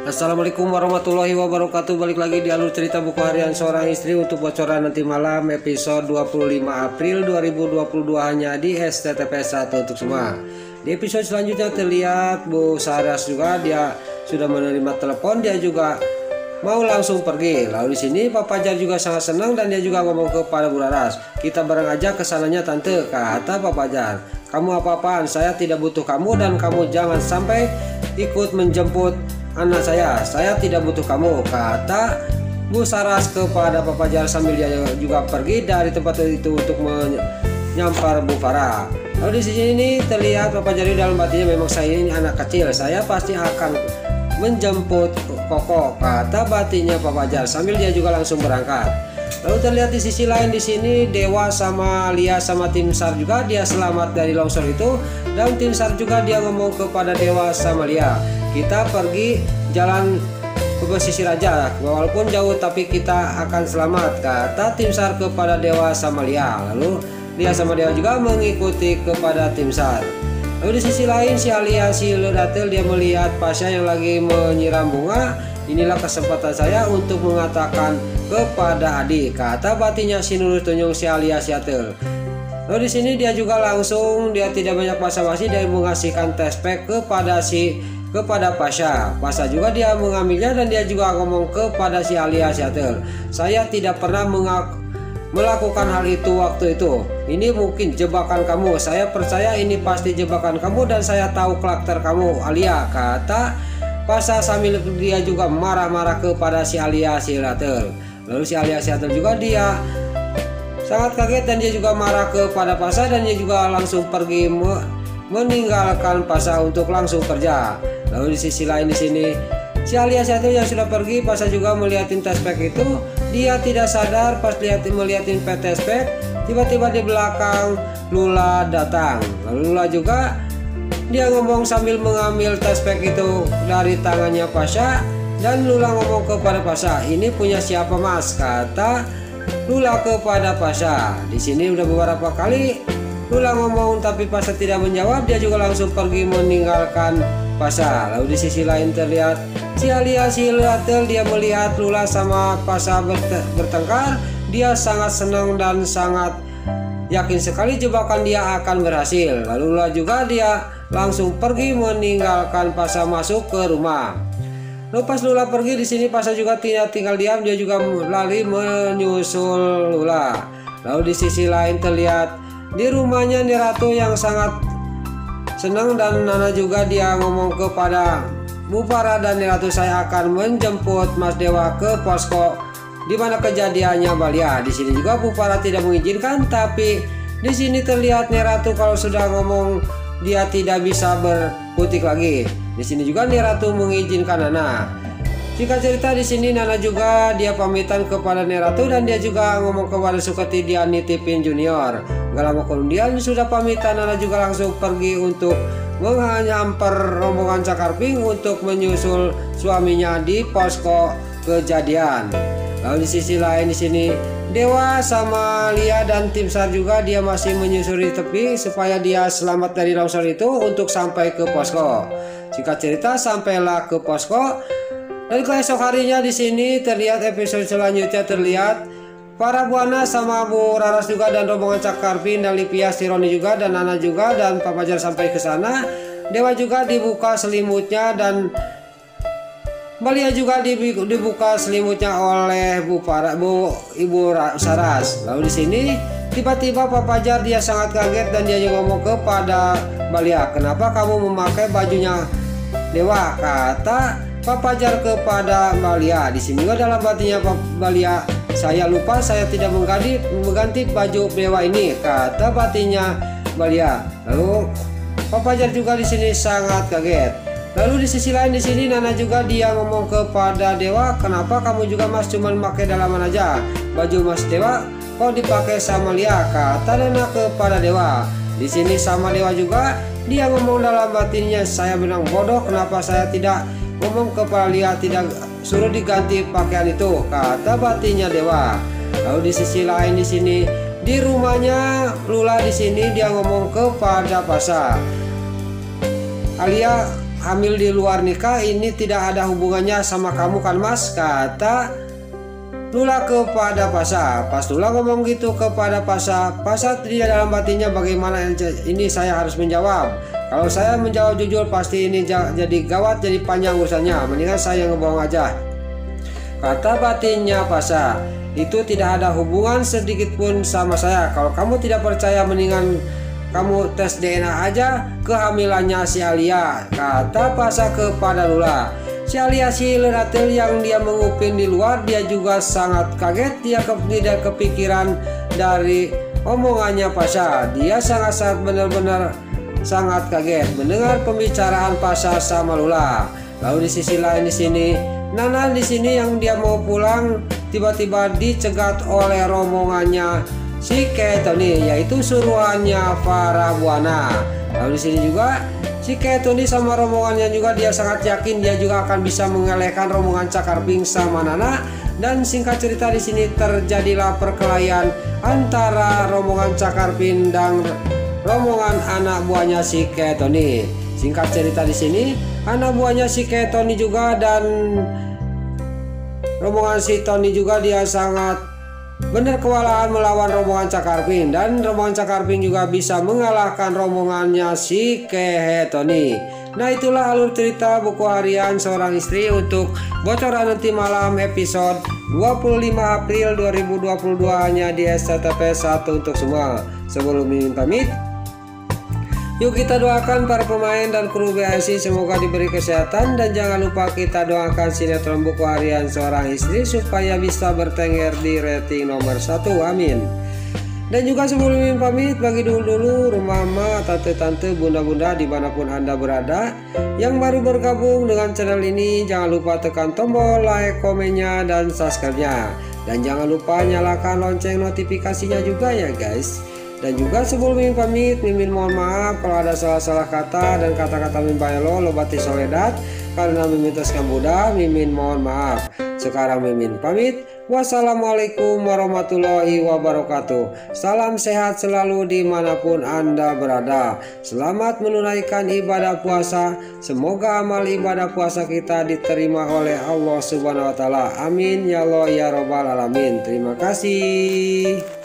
Assalamualaikum warahmatullahi wabarakatuh. Balik lagi di alur cerita buku harian seorang istri untuk bocoran nanti malam episode 25 April 2022 hanya di STTP 1 untuk semua. Di episode selanjutnya terlihat Bu Saras juga dia sudah menerima telepon, dia juga mau langsung pergi. Lalu di sini Pak Fajar juga sangat senang dan dia juga ngomong kepada Bu Laras, "Kita bareng aja ke sananya tante," kata Pak Fajar. "Kamu apa-apaan, saya tidak butuh kamu dan kamu jangan sampai ikut menjemput anak saya tidak butuh kamu," kata Bu Saras kepada Pak Fajar sambil dia juga pergi dari tempat itu untuk menyampar Bu Farah. Lalu di sini terlihat Pak Fajar dalam hatinya, memang saya ini anak kecil, saya pasti akan menjemput Koko, kata batinnya Pak Fajar sambil dia juga langsung berangkat. Lalu terlihat di sisi lain di sini Dewa sama Lia sama tim SAR juga dia selamat dari longsor itu, dan tim SAR juga dia ngomong kepada Dewa sama Lia, "Kita pergi jalan ke pesisir aja, walaupun jauh tapi kita akan selamat," kata tim SAR kepada Dewa sama Lia. Lalu Lia sama Dewa juga mengikuti kepada tim SAR. Lalu di sisi lain si Alia si Ledatel dia melihat Pasha yang lagi menyiram bunga. "Inilah kesempatan saya untuk mengatakan kepada adik," kata batinnya si Nurul Tunjung si Alia si Atel. Lalu di sini dia juga langsung dia tidak banyak basa-basi dia mengasihkan tespek kepada Pasha. Pasha juga dia mengambilnya dan dia juga ngomong kepada si Alia si Atel, "Saya tidak pernah melakukan hal itu waktu itu. Ini mungkin jebakan kamu. Saya percaya ini pasti jebakan kamu dan saya tahu karakter kamu, Alia," kata Pasha sambil dia juga marah-marah kepada si Alia si Atel. Lalu si Alia si Atel juga dia sangat kaget dan dia juga marah kepada Pasha dan dia juga langsung pergi meninggalkan Pasha untuk langsung kerja. Lalu di sisi lain di sini si Alia si Atel yang sudah pergi, Pasha juga melihatin tespek itu. Dia tidak sadar pas melihatin tespek, tiba-tiba di belakang Lula datang. Lalu Lula juga dia ngomong sambil mengambil tespek itu dari tangannya Pasha, dan Lula ngomong kepada Pasha, "Ini punya siapa mas?" kata Lula kepada Pasha. Di sini udah beberapa kali Lula ngomong tapi Pasha tidak menjawab, dia juga langsung pergi meninggalkan Pasha. Lalu di sisi lain terlihat si Alia si Ledatel dia melihat Lula sama Pasha bertengkar, dia sangat senang dan sangat yakin sekali jebakan dia akan berhasil. Lalu Lula juga dia langsung pergi meninggalkan Pasha masuk ke rumah. Lalu pas Lula pergi di sini Pasha juga tidak tinggal diam, dia juga lari menyusul Lula. Lalu di sisi lain terlihat di rumahnya Neratu yang sangat senang dan Nana juga dia ngomong kepada Bu Farah dan Neratu, "Saya akan menjemput Mas Dewa ke posko di mana kejadiannya Balia." Di sini juga Bu Farah tidak mengizinkan, tapi di sini terlihat Neratu kalau sudah ngomong dia tidak bisa berkutik lagi. Di sini juga Neratu mengizinkan Nana. Jika cerita di sini Nana juga dia pamitan kepada Neratu dan dia juga ngomong kepada Suketi dia nitipin Junior. Gak lama kemudian sudah pamitan, Nana juga langsung pergi untuk menyampar rombongan Cakarping untuk menyusul suaminya di posko kejadian. Lalu di sisi lain di sini Dewa sama Lia dan tim SAR juga dia masih menyusuri tepi supaya dia selamat dari longsor itu untuk sampai ke posko. Singkat cerita sampailah ke posko. Dan keesok harinya di sini terlihat episode selanjutnya terlihat para Buana sama Bu Raras juga dan rombongan Cakarping dan Livia, Sironi juga dan Nana juga dan Pak Fajar sampai ke sana. Dewa juga dibuka selimutnya dan Balia juga dibuka selimutnya oleh Ibu Saras. Lalu di sini tiba-tiba Pak Fajar dia sangat kaget dan dia ngomong kepada Balia, "Kenapa kamu memakai bajunya Dewa?" kata Pak Fajar kepada Balia. Di sini juga dalam batinnya Pak Balia, "Saya lupa, saya tidak mengganti baju Dewa ini," kata batinnya Balia. Lalu Pak Fajar juga di sini sangat kaget. Lalu di sisi lain di sini Nana juga dia ngomong kepada Dewa, "Kenapa kamu juga mas cuman pakai dalaman aja? Baju mas Dewa kok dipakai sama Lia?" kata Nana kepada Dewa. Di sini sama Dewa juga dia ngomong dalam batinnya, "Saya bilang bodoh, kenapa saya tidak ngomong kepada Lia tidak suruh diganti pakaian itu," kata batinnya Dewa. Lalu di sisi lain di sini di rumahnya Lula di sini dia ngomong kepada Pasha, hamil di luar nikah ini tidak ada hubungannya sama kamu kan Mas, kata Lula kepada Pasha. Pas Lula ngomong gitu kepada Pasha tidak dalam hatinya bagaimana ini saya harus menjawab. Kalau saya menjawab jujur pasti ini jadi gawat, jadi panjang urusannya, mendingan saya ngebohong aja. Kata batinnya Pasha, itu tidak ada hubungan sedikit pun sama saya. Kalau kamu tidak percaya mendingan kamu tes DNA aja kehamilannya si Alia, kata Pasha kepada Lula. Si Alia si Leratel yang dia mengupin di luar, dia juga sangat kaget. Dia tidak kepikiran dari omongannya Pasha. Dia sangat benar-benar sangat kaget mendengar pembicaraan Pasha sama Lula. Lalu di sisi lain di sini Nana di sini yang dia mau pulang tiba-tiba dicegat oleh rombongannya si Ketoni, yaitu suruhannya Farah Buana. Lalu di sini juga si Ketoni sama rombongannya juga dia sangat yakin dia juga akan bisa mengalahkan rombongan Cakarping sama Nana. Dan singkat cerita di sini terjadilah perkelahian antara rombongan Cakarping dan rombongan anak buahnya si Ketoni. Singkat cerita di sini anak buahnya si Ketoni juga dan rombongan si Tony juga dia sangat benar kewalahan melawan rombongan Cakarping, dan rombongan Cakarping juga bisa mengalahkan rombongannya si Ketoni. Nah, itulah alur cerita buku harian seorang istri untuk bocoran nanti malam episode 25 April 2022 hanya di SCTP 1 untuk semua. Sebelum Mimin pamit, yuk kita doakan para pemain dan kru BSI semoga diberi kesehatan, dan jangan lupa kita doakan sinetron buku harian seorang istri supaya bisa bertengger di rating nomor 1, amin. Dan juga sebelum Mimin pamit, bagi dulu rumah mama, tante-tante, bunda-bunda dimanapun Anda berada yang baru bergabung dengan channel ini, jangan lupa tekan tombol like, komennya, dan subscribe-nya. Dan jangan lupa nyalakan lonceng notifikasinya juga ya guys. Dan juga sebelum Mimin pamit, Mimin mohon maaf kalau ada salah-salah kata dan kata-kata Mimin bayelo lobati soledat karena Mimin teskan Buddha, Mimin mohon maaf. Sekarang Mimin pamit. Wassalamualaikum warahmatullahi wabarakatuh. Salam sehat selalu dimanapun Anda berada. Selamat menunaikan ibadah puasa. Semoga amal ibadah puasa kita diterima oleh Allah Subhanahu wa Ta'ala. Amin ya Allah ya Rabbal alamin. Terima kasih.